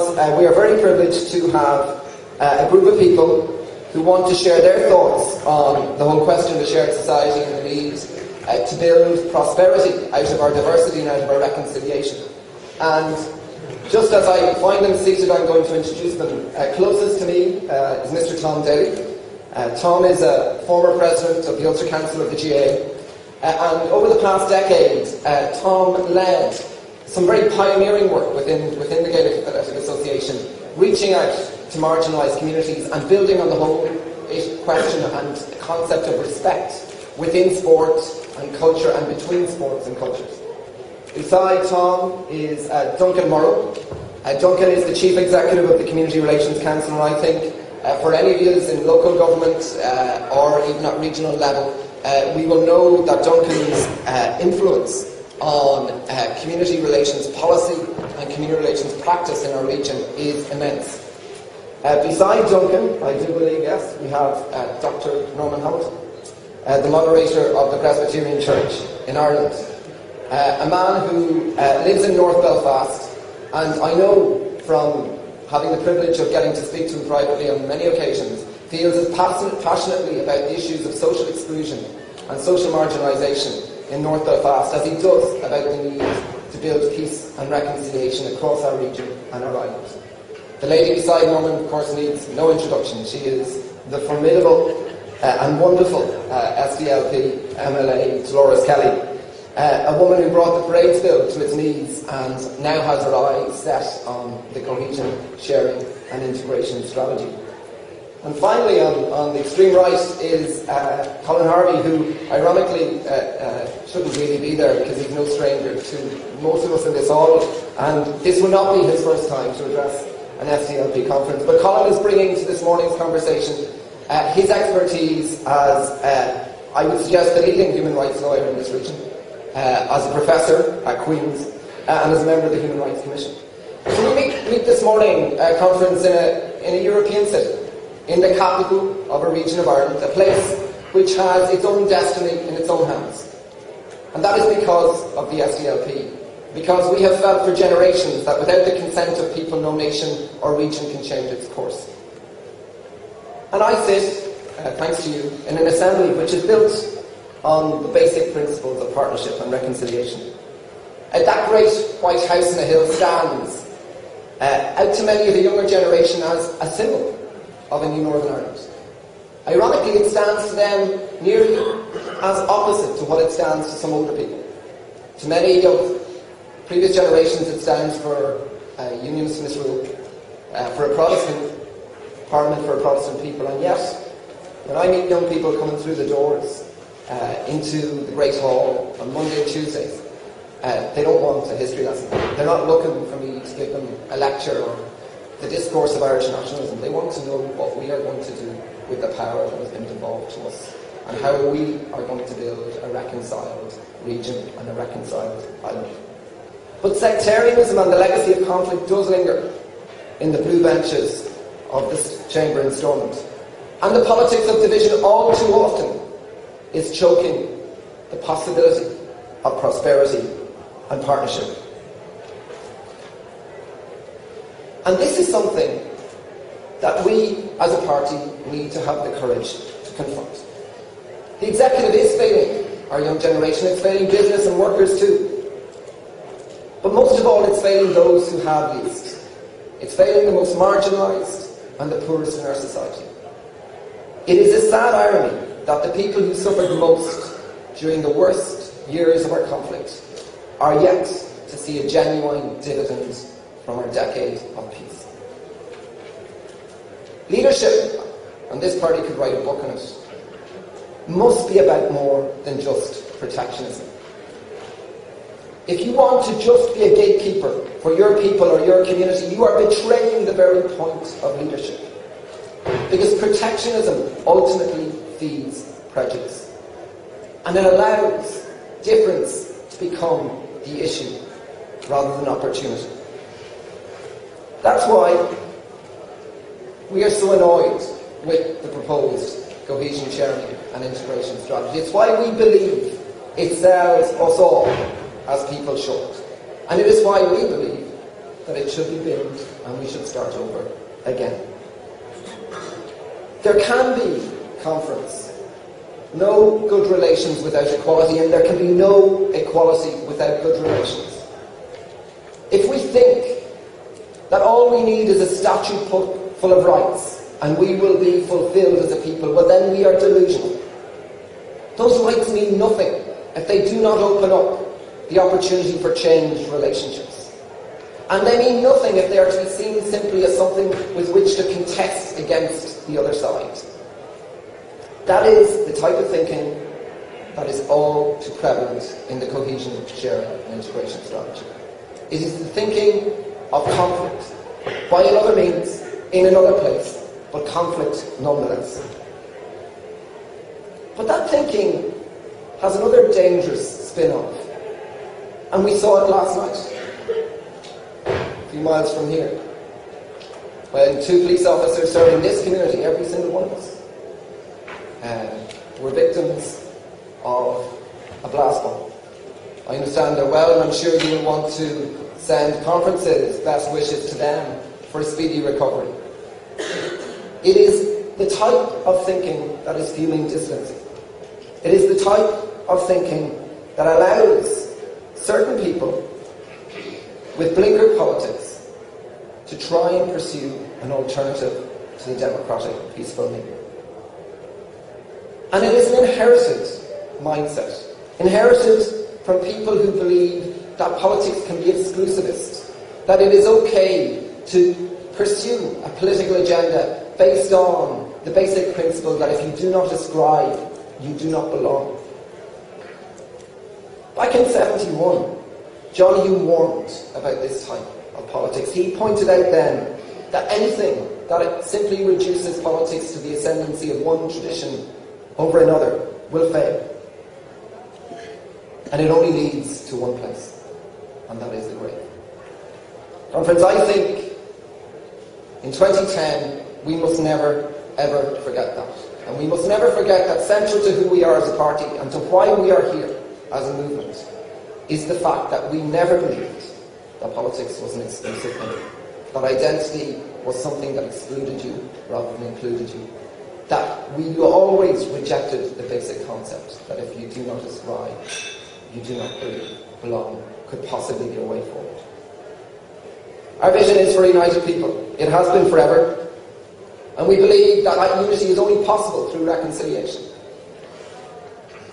because we are very privileged to have a group of people who want to share their thoughts on the whole question of a shared society and the need to build prosperity out of our diversity and out of our reconciliation. And just as I find them seated, I'm going to introduce them. Closest to me is Mr. Tom Daly. Tom is a former president of the Ulster Council of the GA. And over the past decade, Tom led some very pioneering work within the Gaelic Athletic Association, reaching out to marginalised communities and building on the whole question and concept of respect within sport and culture and between sports and cultures. Beside Tom is Duncan Morrow. Duncan is the Chief Executive of the Community Relations Council, and I think for any of you in local government or even at regional level, we will know that Duncan's influence on community relations policy and community relations practice in our region is immense. Beside Duncan, I do believe, yes, we have Dr. Norman Hamilton, the moderator of the Presbyterian Church in Ireland. A man who lives in North Belfast, and I know from having the privilege of getting to speak to him privately on many occasions, feels as passionately about the issues of social exclusion and social marginalisation in North Belfast as he does about the need to build peace and reconciliation across our region and our island. The lady beside Norman, of course, needs no introduction. She is the formidable and wonderful SDLP MLA Dolores Kelly. A woman who brought the parades bill to its knees and now has her eyes set on the cohesion, sharing and integration strategy. And finally, on the extreme right is Colin Harvey, who ironically shouldn't really be there because he's no stranger to most of us in this hall, and this will not be his first time to address an SDLP conference. But Colin is bringing to this morning's conversation his expertise as, I would suggest, the leading human rights lawyer in this region, as a professor at Queen's, and as a member of the Human Rights Commission. So we meet this morning conference in a European city, in the capital of a region of Ireland, a place which has its own destiny in its own hands. And that is because of the SDLP. Because we have felt for generations that without the consent of people, no nation or region can change its course. And I sit, thanks to you, in an assembly which is built on the basic principles of partnership and reconciliation. That great white house in the hill stands out to many of the younger generation as a symbol of a new Northern Ireland. Ironically, it stands to them nearly as opposite to what it stands to some older people. To many of previous generations, it stands for unionist misrule, for a Protestant parliament, for a Protestant people, and yet, when I meet young people coming through the doors into the Great Hall on Monday and Tuesdays, they don't want a history lesson. They're not looking for me to give them a lecture on the discourse of Irish nationalism. They want to know what we are going to do with the power that has been devolved to us and how we are going to build a reconciled region and a reconciled island. But sectarianism and the legacy of conflict does linger in the blue benches of this chamber in Stormont. And the politics of division all too often is choking the possibility of prosperity and partnership. And this is something that we, as a party, need to have the courage to confront. The executive is failing our young generation. It's failing business and workers too. But most of all, it's failing those who have least. It's failing the most marginalised and the poorest in our society. It is a sad irony that the people who suffered most during the worst years of our conflict are yet to see a genuine dividend from our decade of peace. Leadership, and this party could write a book on it, must be about more than just protectionism. If you want to just be a gatekeeper for your people or your community, you are betraying the very point of leadership. Because protectionism ultimately feeds prejudice. And it allows difference to become the issue rather than opportunity. That's why we are so annoyed with the proposed cohesion, sharing and integration strategy. It's why we believe it sells us all as people short. And it is why we believe that it should be binned and we should start over again. There can be conference. No good relations without equality, and there can be no equality without good relations. If we think that all we need is a statute full of rights and we will be fulfilled as a people, well then we are delusional. Those rights mean nothing if they do not open up the opportunity for changed relationships. And they mean nothing if they are to be seen simply as something with which to contest against the other side. That is the type of thinking that is all too prevalent in the cohesion, sharing and integration strategy. It is the thinking of conflict, by another means, in another place, but conflict nonetheless. But that thinking has another dangerous spin-off. And we saw it last night, a few miles from here, when two police officers serving this community, every single one of us, were victims of a blast bomb. I understand they're well, and I'm sure you will want to send conferences, best wishes to them for a speedy recovery. It is the type of thinking that is fueling distance. It is the type of thinking that allows certain people with blinkered politics to try and pursue an alternative to the democratic, peaceful means. And it is an inherited mindset, inherited from people who believe that politics can be exclusivist, that it is okay to pursue a political agenda based on the basic principle that if you do not ascribe, you do not belong. Back in 1971, John Hume warned about this type of politics. He pointed out then that anything that it simply reduces politics to the ascendancy of one tradition over another will fail. And it only leads to one place, and that is the grave. And friends, I think in 2010 we must never, ever forget that. And we must never forget that central to who we are as a party and to why we are here as a movement is the fact that we never believed that politics was an exclusive thing, that identity was something that excluded you rather than included you, that we always rejected the basic concept that if you do not ascribe, you do not belong, could possibly be a way forward. Our vision is for a united people. It has been forever. And we believe that unity is only possible through reconciliation.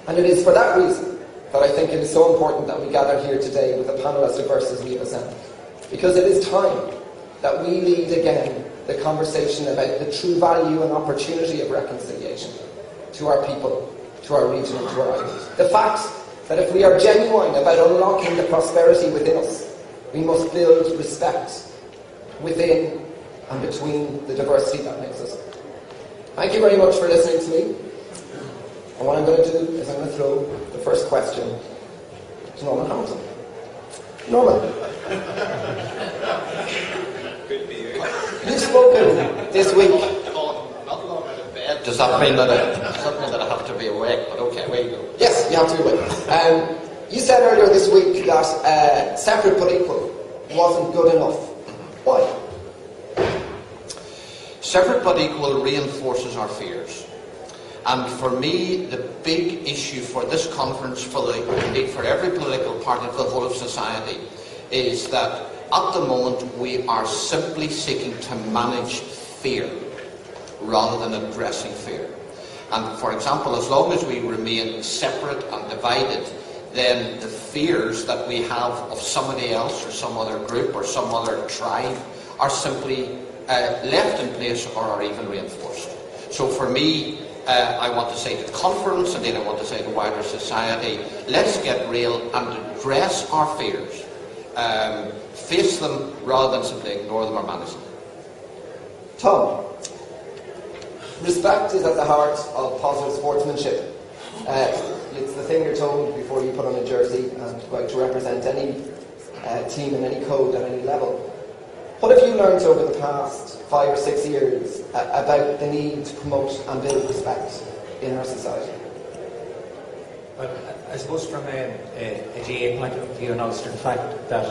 And it is for that reason that I think it is so important that we gather here today with a panel as diverse as we have assembled. Because it is time that we lead again the conversation about the true value and opportunity of reconciliation to our people, to our region and to our island. The fact that if we are genuine about unlocking the prosperity within us, we must build respect within and between the diversity that makes us up. Thank you very much for listening to me. And what I'm going to do is I'm going to throw the first question to Norman Hamilton. Norman. You've spoken this week. Not long out of bed. Does that mean that I have to be awake? But okay, away you go. Yes, you have to be awake. You said earlier this week that separate but equal wasn't good enough. Why? Separate but equal reinforces our fears. And for me, the big issue for this conference, indeed for every political party, for the whole of society, is that at the moment we are simply seeking to manage fear rather than addressing fear. And for example, as long as we remain separate and divided, then the fears that we have of somebody else or some other group or some other tribe are simply left in place or are even reinforced. So for me, I want to say to the conference, and then I want to say to wider society, let's get real and address our fears. Face them rather than simply ignore them or manage them. Tom, respect is at the heart of positive sportsmanship. It's the thing you're told before you put on a jersey and go out to represent any team in any code at any level. What have you learned over the past 5 or 6 years about the need to promote and build respect in our society? Well, I suppose from a GA point of view in Ulster, the fact that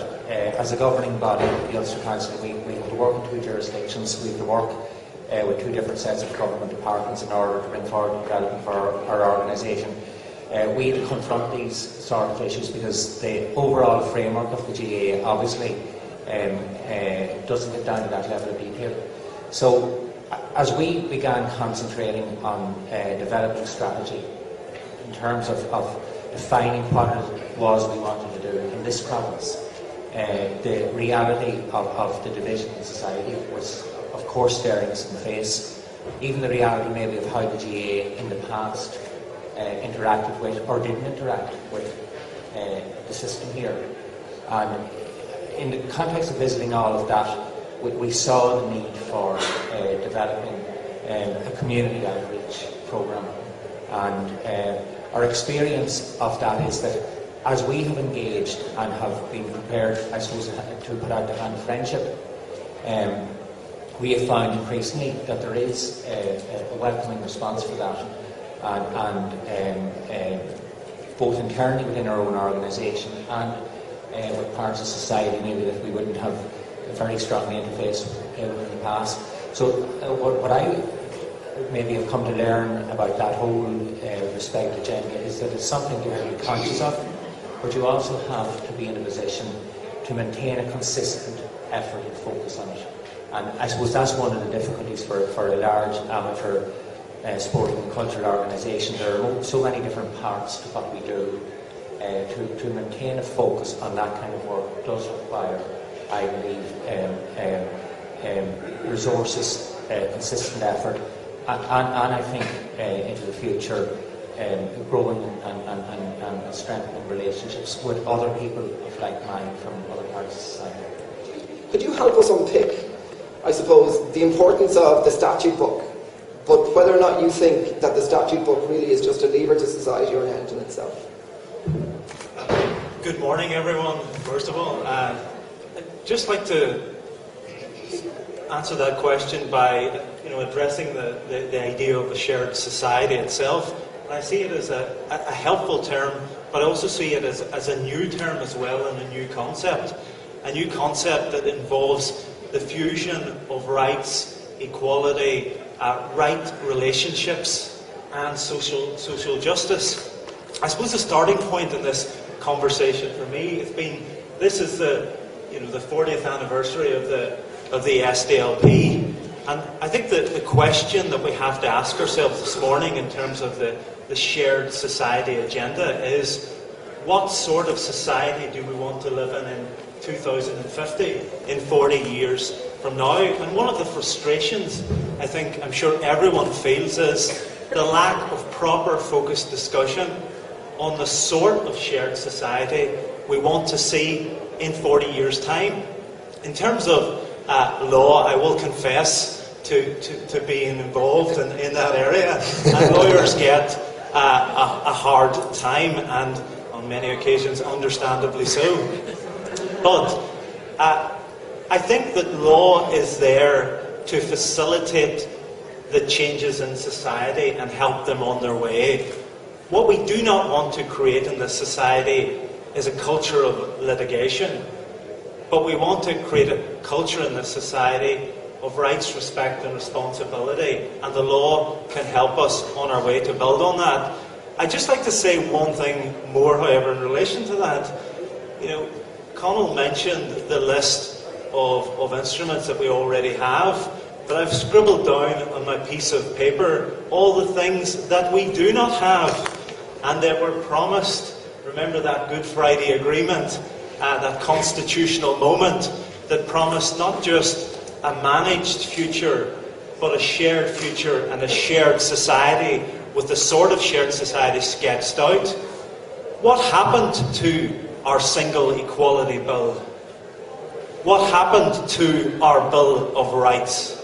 as a governing body, the Ulster Council, we have to work in 2 jurisdictions, we have to work with 2 different sets of government departments in order to bring forward development for our organisation. We confront these sort of issues because the overall framework of the GA obviously doesn't get down to that level of detail. So as we began concentrating on developing strategy in terms of defining what it was we wanted to do in this province, the reality of the division in society was, of course, staring us in the face. Even the reality maybe of how the GA in the past interacted with or didn't interact with the system here. And in the context of visiting all of that, we saw the need for developing a community outreach programme. And our experience of that is that as we have engaged and have been prepared, I suppose, to put out the hand of friendship, we have found increasingly that there is a welcoming response for that, and both internally within our own organisation and with parts of society maybe that we wouldn't have very strongly interfaced in the past. So what I maybe have come to learn about that whole respect agenda is that it's something you have to be conscious of, but you also have to be in a position to maintain a consistent effort and focus on it. And I suppose that's one of the difficulties for a large amateur sporting and cultural organisation. There are so many different parts to what we do. To maintain a focus on that kind of work does require, I believe, resources, consistent effort, and I think into the future, growing and strengthening relationships with other people of like mind from other parts of society. Could you help us unpick, I suppose, the importance of the statute book, but whether or not you think that the statute book really is just a lever to society or an end in itself? Good morning, everyone. First of all, I'd just like to answer that question by, addressing the idea of a shared society itself. And I see it as a helpful term, but I also see it as a new term as well, and a new concept that involves the fusion of rights, equality, right relationships, and social justice. I suppose the starting point in this conversation for me has been, this is the 40th anniversary of the SDLP, and I think that the question that we have to ask ourselves this morning in terms of the shared society agenda is, what sort of society do we want to live in 2050, in 40 years from now? And one of the frustrations I'm sure everyone feels is the lack of proper focused discussion on the sort of shared society we want to see in 40 years' time. In terms of law, I will confess to being involved in that area, and lawyers get a hard time, and on many occasions understandably so. But I think that law is there to facilitate the changes in society and help them on their way. What we do not want to create in this society is a culture of litigation, but we want to create a culture in this society of rights, respect and responsibility, and the law can help us on our way to build on that. I'd just like to say one thing more, however, in relation to that. Conall mentioned the list of instruments that we already have, but I've scribbled down on my piece of paper all the things that we do not have and that were promised. Remember that Good Friday Agreement, that constitutional moment that promised not just a managed future, but a shared future and a shared society with the sort of shared society sketched out. What happened to our single equality bill? What happened to our Bill of Rights?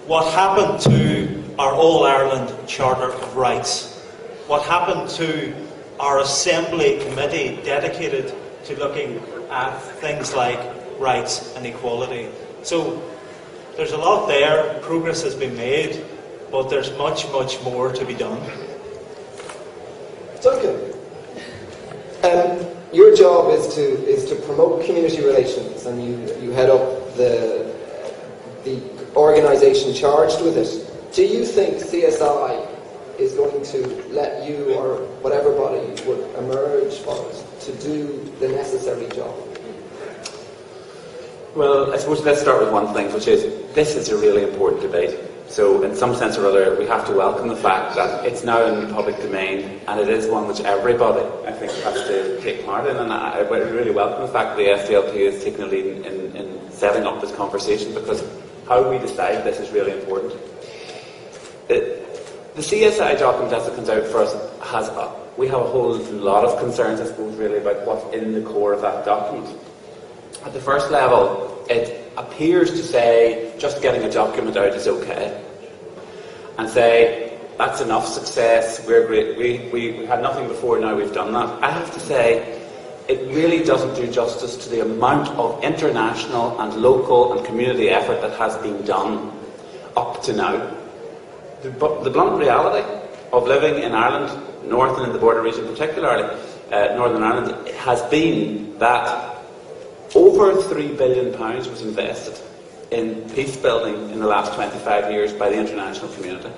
What happened to our All-Ireland Charter of Rights? What happened to our Assembly Committee dedicated to looking at things like rights and equality? So there's a lot there, progress has been made, but there's much, much more to be done. Duncan, job is to promote community relations, and you head up the organisation charged with it. Do you think CSI is going to let you or whatever body would emerge from it to do the necessary job? Well, I suppose let's start with one thing, which is this is a really important debate. So in some sense or other, we have to welcome the fact that it's now in the public domain, and it is one which everybody, I think, has to take part in. And I really welcome the fact that the SDLP is taking a lead in setting up this conversation, because how we decide this is really important. The CSI document, as it comes out for us, we have a whole lot of concerns, I suppose, really, about what's in the core of that document. At the first level, it appears to say just getting a document out is okay, and say that's enough success, we're great, we had nothing before, now we've done that. I have to say it really doesn't do justice to the amount of international and local and community effort that has been done up to now. The blunt reality of living in Ireland, North and in the border region particularly, Northern Ireland, has been that over £3 billion was invested in peace building in the last 25 years by the international community.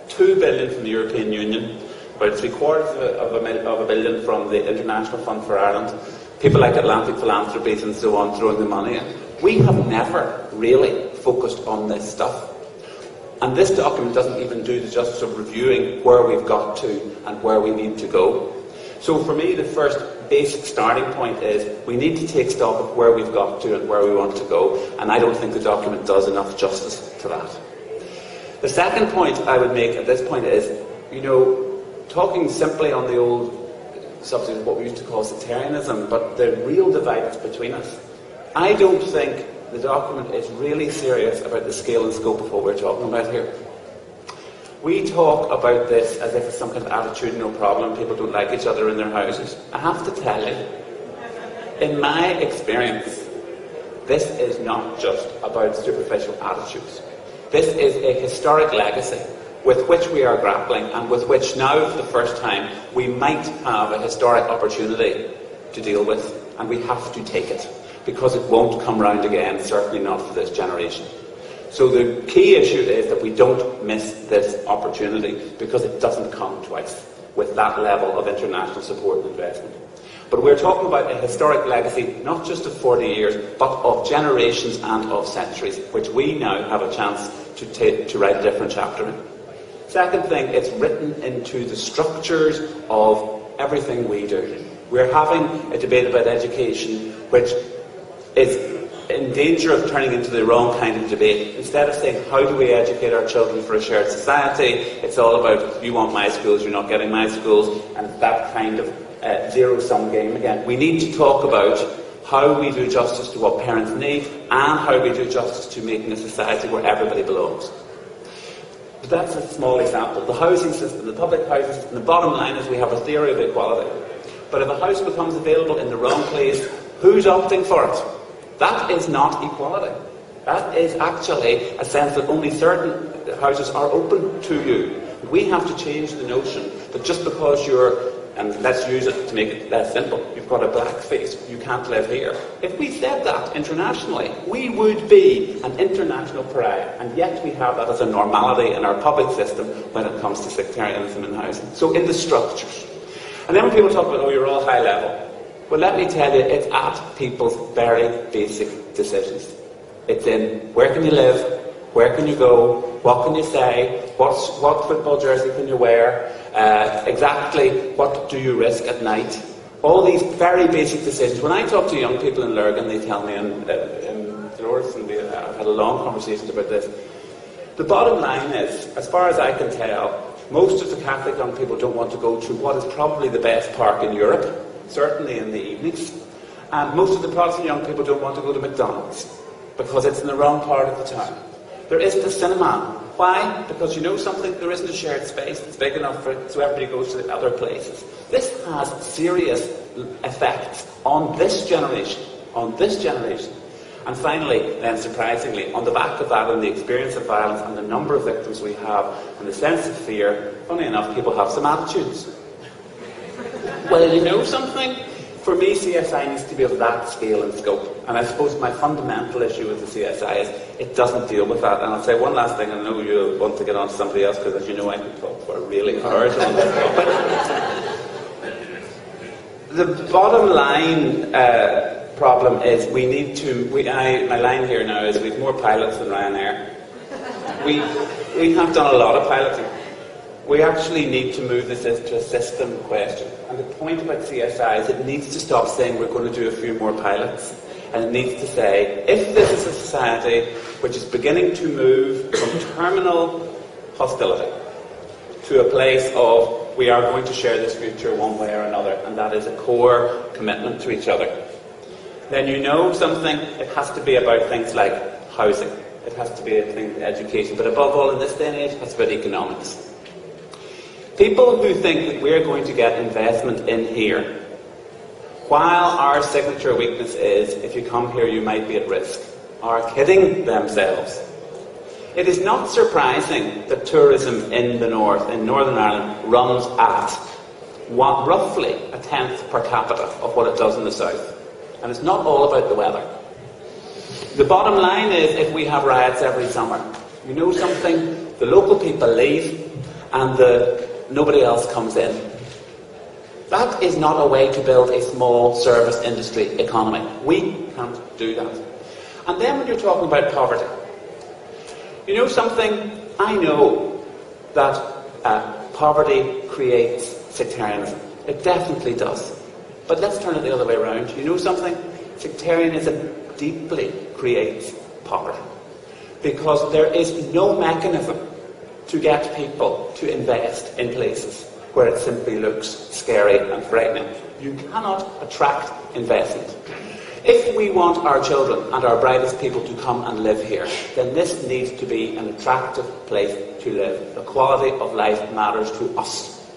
£2 billion from the European Union, about $750 million from the International Fund for Ireland, people like Atlantic Philanthropies and so on throwing the money in. We have never really focused on this stuff. And this document doesn't even do the justice of reviewing where we've got to and where we need to go. So for me, the first basic starting point is we need to take stock of where we've got to and where we want to go, and I don't think the document does enough justice to that. The second point I would make at this point is, talking simply on the old subject of what we used to call sectarianism, but the real divide that's between us. I don't think the document is really serious about the scale and scope of what we're talking about here. We talk about this as if it's some kind of attitudinal problem, people don't like each other in their houses. I have to tell you, in my experience, this is not just about superficial attitudes. This is a historic legacy with which we are grappling, and with which now, for the first time, we might have a historic opportunity to deal with, and we have to take it, because it won't come round again, certainly not for this generation. So the key issue is that we don't miss this opportunity, because it doesn't come twice with that level of international support and investment. But we're talking about a historic legacy, not just of 40 years, but of generations and of centuries, which we now have a chance to write a different chapter in. Second thing, it's written into the structures of everything we do. We're having a debate about education, which is in danger of turning into the wrong kind of debate. Instead of saying, how do we educate our children for a shared society, it's all about, you want my schools, you're not getting my schools, and that kind of zero-sum game again. We need to talk about how we do justice to what parents need, and how we do justice to making a society where everybody belongs. But that's a small example. The housing system, the public housing system, the bottom line is we have a theory of equality. But if a house becomes available in the wrong place, who's opting for it? That is not equality. That is actually a sense that only certain houses are open to you. We have to change the notion that just because you're, and let's use it to make it less simple, you've got a black face, you can't live here. If we said that internationally, we would be an international pariah, and yet we have that as a normality in our public system when it comes to sectarianism in housing. So in the structures. And then when people talk about, oh, you're all high level, well, let me tell you, it's at people's very basic decisions. It's in where can you live, where can you go, what can you say, what football jersey can you wear, exactly what do you risk at night. All these very basic decisions. When I talk to young people in Lurgan, they tell me, and Dolores and I've had a long conversation about this, the bottom line is, as far as I can tell, most of the Catholic young people don't want to go to what is probably the best park in Europe, certainly in the evenings. And most of the Protestant young people don't want to go to McDonald's, because it's in the wrong part of the town. There isn't a cinema. Why? Because you know something? There isn't a shared space that's big enough for it, so everybody goes to the other places. This has serious effects on this generation. On this generation. And finally, then surprisingly, on the back of that and the experience of violence and the number of victims we have and the sense of fear, funny enough, people have some attitudes. Well, you know something? For me, CSI needs to be of that scale and scope. And I suppose my fundamental issue with the CSI is it doesn't deal with that. And I'll say one last thing, and I know you'll want to get on to somebody else, because as you know, I can talk for really hours on this topic. The bottom line problem is we need to, my line here now is we've more pilots than Ryanair. We have done a lot of piloting. We actually need to move this into a system question. And the point about CSI is it needs to stop saying we're going to do a few more pilots. And it needs to say, if this is a society which is beginning to move from terminal hostility to a place of we are going to share this future one way or another, and that is a core commitment to each other, then you know something, it has to be about things like housing. It has to be a thing like education. But above all, in this day and age, it's about economics. People who think that we're going to get investment in here, while our signature weakness is, if you come here you might be at risk, are kidding themselves. It is not surprising that tourism in the north, in Northern Ireland, runs at roughly a tenth per capita of what it does in the south. And it's not all about the weather. The bottom line is, if we have riots every summer, you know something? The local people leave and nobody else comes in. That is not a way to build a small service industry economy. We can't do that. And then when you're talking about poverty, you know something? I know that poverty creates sectarianism. It definitely does. But let's turn it the other way around. You know something? Sectarianism deeply creates poverty. Because there is no mechanism to get people to invest in places where it simply looks scary and frightening. You cannot attract investment. If we want our children and our brightest people to come and live here, then this needs to be an attractive place to live. The quality of life matters to us.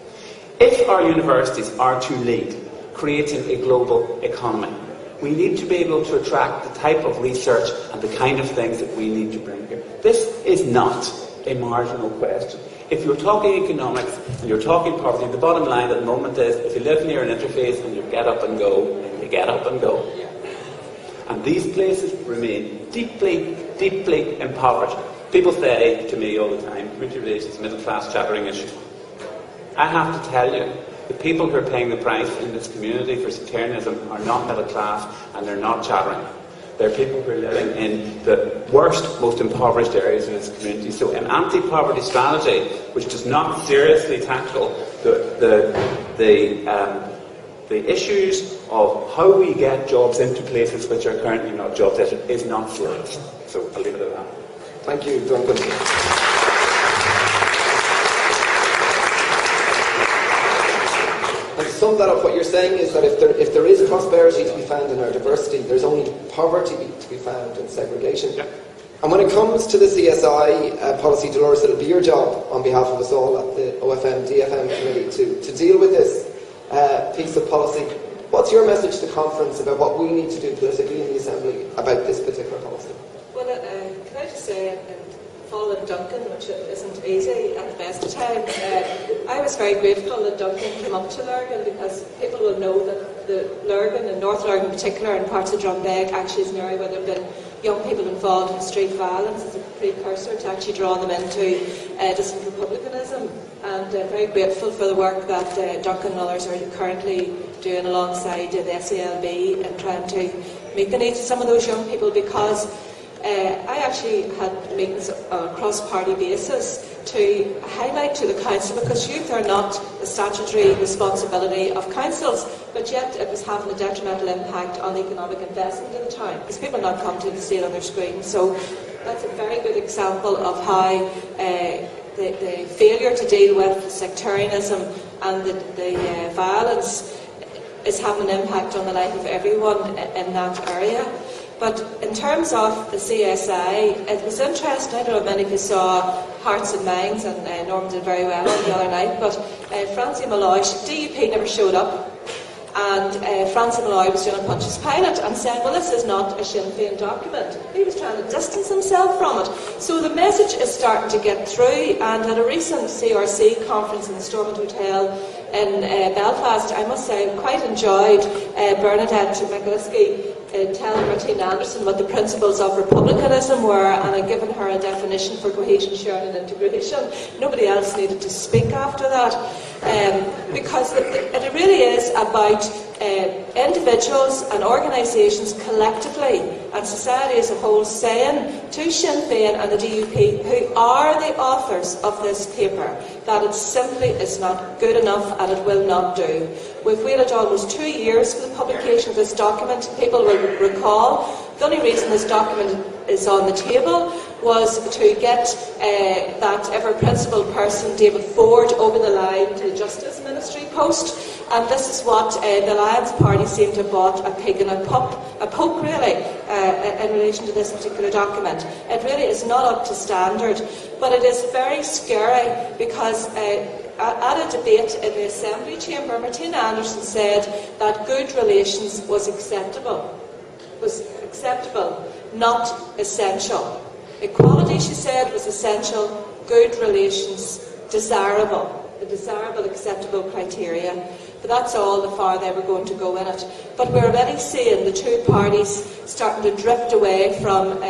If our universities are to lead creating a global economy, we need to be able to attract the type of research and the kind of things that we need to bring here. This is not a marginal question. If you're talking economics and you're talking poverty, the bottom line at the moment is, if you live near an interface and you get up and go, then you get up and go. And these places remain deeply, deeply impoverished. People say to me all the time, community relations, middle class chattering issues. I have to tell you, the people who are paying the price in this community for sectarianism are not middle class and they're not chattering. They're people who are living in the worst, most impoverished areas of this community. So an anti-poverty strategy which does not seriously tackle the issues of how we get jobs into places which are currently not jobs is not serious. So I'll leave it at that. Thank you, Duncan. And to sum that up, what you're saying is that if there is prosperity to be found in our diversity, there's only poverty to be found in segregation. Yeah. And when it comes to the CSI policy, Dolores, it'll be your job on behalf of us all at the OFM, DFM committee to deal with this piece of policy. What's your message to conference about what we need to do politically in the Assembly about this particular policy? Well, can I just say, following Duncan, which isn't easy at the best of times, I was very grateful that Duncan came up to Lurgan, because people will know that the Lurgan, and North Lurgan in particular, and parts of Drumbeg, actually is an area where there have been young people involved in street violence as a precursor to actually drawing them into distant republicanism. And very grateful for the work that Duncan and others are currently doing alongside the SDLP in trying to meet the needs of some of those young people, because I actually had meetings on a cross-party basis to highlight to the council, because youth are not the statutory responsibility of councils, but yet it was having a detrimental impact on the economic investment in the town, because people are not coming to see it on their screens. So that's a very good example of how the failure to deal with sectarianism and the violence is having an impact on the life of everyone in that area. But in terms of the CSI, it was interesting. I don't know if many of you saw Hearts and Minds, and Norman did very well the other night, but Francie Malloy, DUP never showed up. And Francis Malloy was doing a Pontius Pilate and said, well, this is not a Sinn Féin document. He was trying to distance himself from it. So the message is starting to get through, and at a recent CRC conference in the Stormont Hotel in Belfast, I must say I quite enjoyed Bernadette McGusky telling Martina Anderson what the principles of republicanism were, and I'd given her a definition for cohesion, sharing and integration. Nobody else needed to speak after that, because it really is about individuals and organisations collectively and society as a whole saying to Sinn Féin and the DUP, who are the authors of this paper, that it simply is not good enough and it will not do. We've waited almost 2 years for the publication of this document. People will recall the only reason this document is on the table was to get that ever-principled person, David Ford, over the line to the Justice Ministry post. And this is what the Alliance Party seem to have bought a pig in a poke really, in relation to this particular document. It really is not up to standard, but it is very scary because at a debate in the Assembly Chamber, Martina Anderson said that good relations was acceptable, not essential. Equality, she said, was essential, good relations desirable, the desirable, acceptable criteria. But that's all the far they were going to go in it. But we're already seeing the two parties starting to drift away from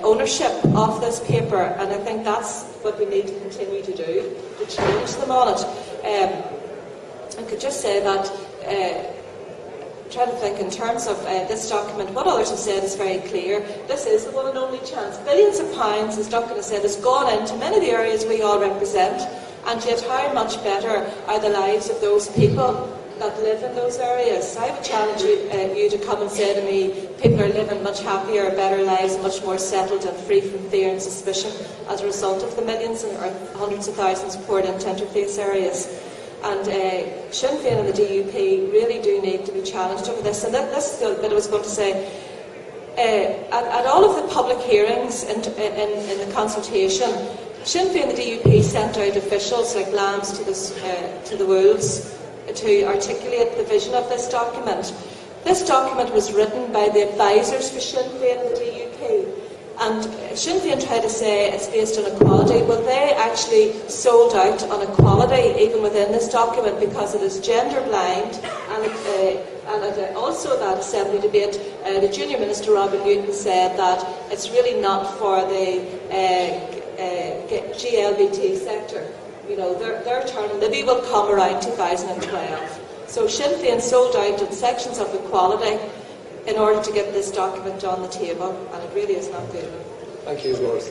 ownership of this paper, and I think that's what we need to continue to do, to challenge them on it. I could just say that, trying to think in terms of this document, what others have said is very clear. This is the one and only chance. Billions of pounds, as Duncan has said, has gone into many of the areas we all represent, and yet how much better are the lives of those people that live in those areas? I would challenge you to come and say to me, people are living much happier, better lives, much more settled and free from fear and suspicion as a result of the millions or hundreds of thousands poured into interface areas. And Sinn Féin and the DUP really do need to be challenged over this. And this is the bit I was going to say. At all of the public hearings in the consultation, Sinn Féin and the DUP sent out officials like lambs to the wolves to articulate the vision of this document. This document was written by the advisors for Sinn Féin and the DUP. And Sinn Féin tried to say it's based on equality. Well, they actually sold out on equality even within this document because it is gender blind. And also that Assembly debate, the Junior Minister Robin Newton said that it's really not for the GLBT sector. You know, their turn, Libby will come around 2012. So Sinn Féin sold out on sections of equality in order to get this document on the table, and it really is not good. Thank you, Dolores.